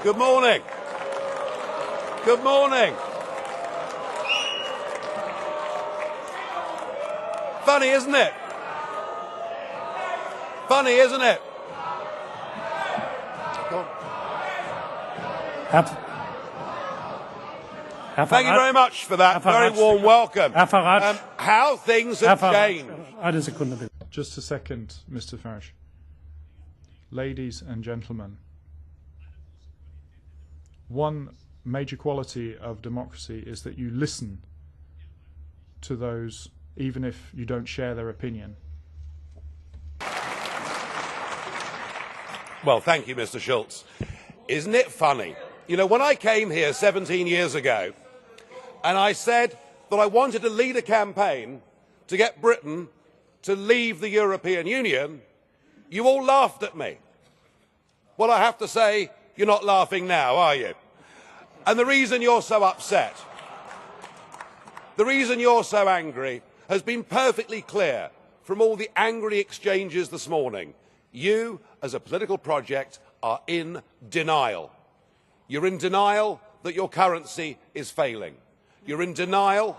Good morning. Good morning. Funny, isn't it? Funny, isn't it? Thank you very much for that very warm welcome. How things have changed. Just a second, Mr. Farage. Ladies and gentlemen, one major quality of democracy is that you listen to those, even if you don't share their opinion. Well, thank you, Mr. Schulz. Isn't it funny? You know, when I came here 17 years ago, and I said that I wanted to lead a campaign to get Britain to leave the European Union, you all laughed at me. Well, I have to say, you're not laughing now, are you? And the reason you're so upset, the reason you're so angry, has been perfectly clear from all the angry exchanges this morning. You, as a political project, are in denial. You're in denial that your currency is failing. You're in denial.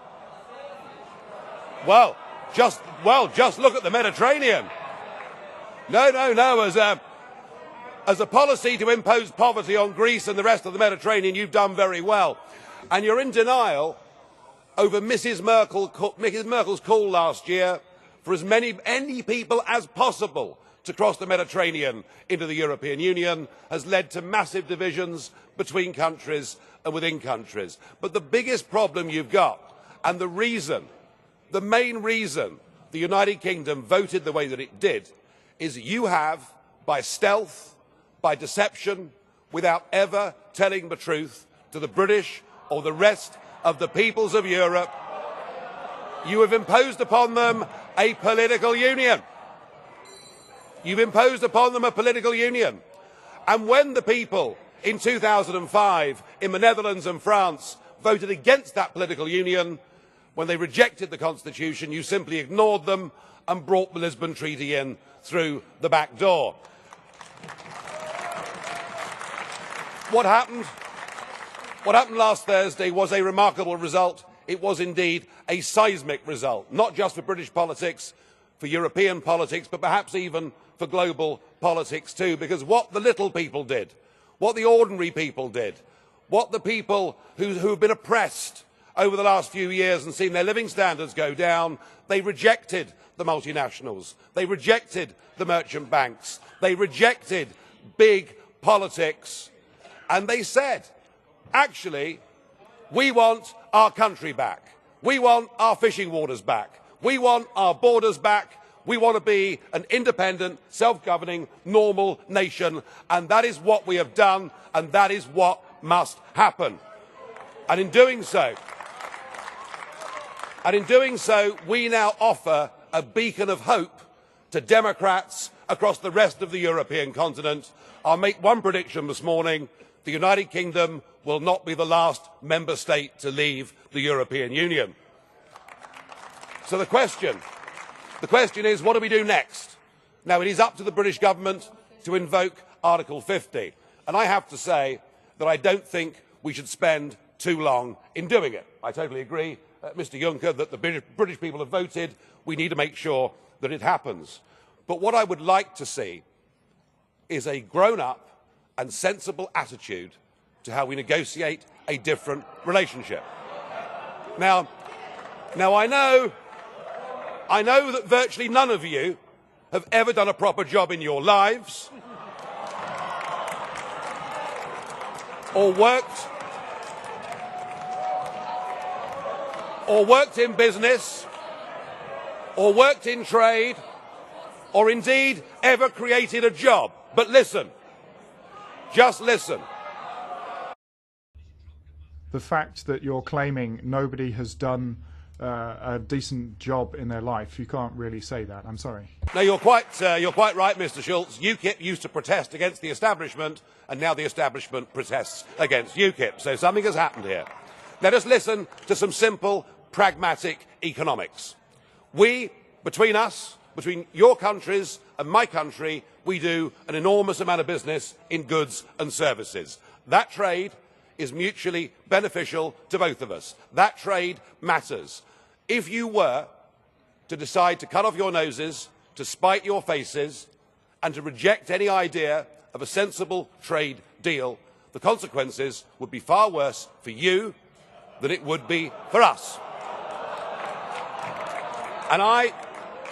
Well, just look at the Mediterranean. No. As a policy to impose poverty on Greece and the rest of the Mediterranean, you've done very well. And you're in denial over Mrs. Merkel's call last year for as many people as possible to cross the Mediterranean into the European Union has led to massive divisions between countries and within countries. But the biggest problem you've got, and the main reason the United Kingdom voted the way that it did, is you have, by stealth, by deception, without ever telling the truth to the British or the rest of the peoples of Europe, you have imposed upon them a political union. You've imposed upon them a political union. And when the people in 2005 in the Netherlands and France voted against that political union, when they rejected the Constitution, you simply ignored them and brought the Lisbon Treaty in through the back door. What happened last Thursday was a remarkable result. It was indeed a seismic result, not just for British politics, for European politics, but perhaps even for global politics too, because what the little people did, what the ordinary people did, what the people who have been oppressed over the last few years and seen their living standards go down, they rejected the multinationals, they rejected the merchant banks, they rejected big politics, and they said, actually, we want our country back, we want our fishing waters back, we want our borders back, we want to be an independent, self-governing, normal nation, and that is what we have done, and that is what must happen. And in doing so, we now offer a beacon of hope to Democrats across the rest of the European continent. I'll make one prediction this morning. The United Kingdom will not be the last member state to leave the European Union. So the question is, what do we do next? Now, it is up to the British government to invoke Article 50. And I have to say that I don't think we should spend too long in doing it. I totally agree, Mr. Juncker, that the British people have voted. We need to make sure that it happens. But what I would like to see is a grown-up and sensible attitude to how we negotiate a different relationship. Now I know that virtually none of you have ever done a proper job in your lives, or worked in business, or worked in trade, or indeed ever created a job. But listen, just listen. The fact that you're claiming nobody has done a decent job in their life, you can't really say that. I'm sorry. No, you're quite right, Mr. Schulz. UKIP used to protest against the establishment, and now the establishment protests against UKIP. So something has happened here. Let us listen to some simple, pragmatic economics. We, between us, between your countries and my country, we do an enormous amount of business in goods and services. That trade is mutually beneficial to both of us. That trade matters. If you were to decide to cut off your noses, to spite your faces, and to reject any idea of a sensible trade deal, the consequences would be far worse for you than it would be for us. And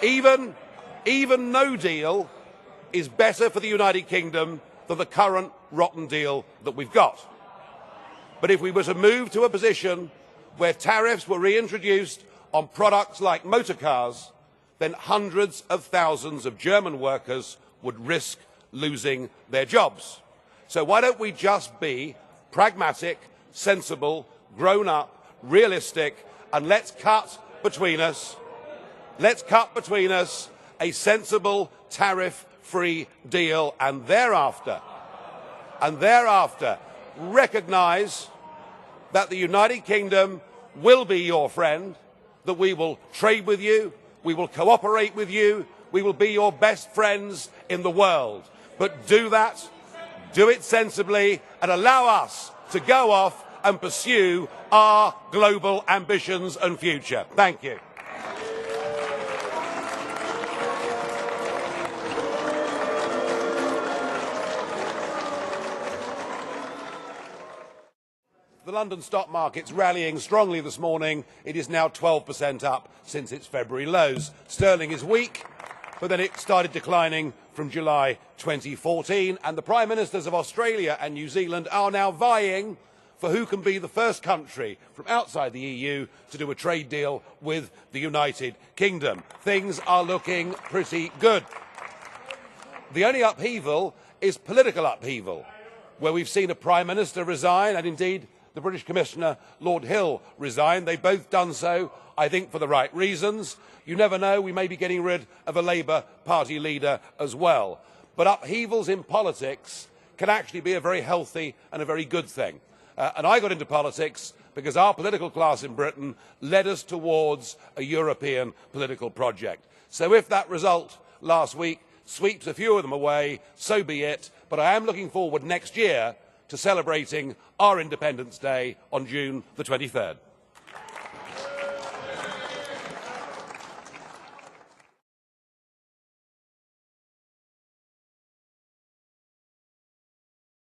even no deal is better for the United Kingdom than the current rotten deal that we've got. But if we were to move to a position where tariffs were reintroduced on products like motor cars, then hundreds of thousands of German workers would risk losing their jobs. So why don't we just be pragmatic, sensible, grown up, realistic, and let's cut between us a sensible tariff-free deal, and thereafter recognise that the United Kingdom will be your friend, that we will trade with you, we will cooperate with you, we will be your best friends in the world. But do that, do it sensibly, and allow us to go off and pursue our global ambitions and future. Thank you. The London stock market's rallying strongly this morning. It is now 12% up since its February lows. Sterling is weak, but then it started declining from July 2014. And the Prime Ministers of Australia and New Zealand are now vying for who can be the first country from outside the EU to do a trade deal with the United Kingdom. Things are looking pretty good. The only upheaval is political upheaval, where we've seen a Prime Minister resign, and indeed the British Commissioner, Lord Hill, resigned. They've both done so, I think, for the right reasons. You never know, we may be getting rid of a Labour Party leader as well. But upheavals in politics can actually be a very healthy and a very good thing. And I got into politics because our political class in Britain led us towards a European political project. So if that result last week sweeps a few of them away, so be it. But I am looking forward next year to celebrating our Independence Day on June the 23rd.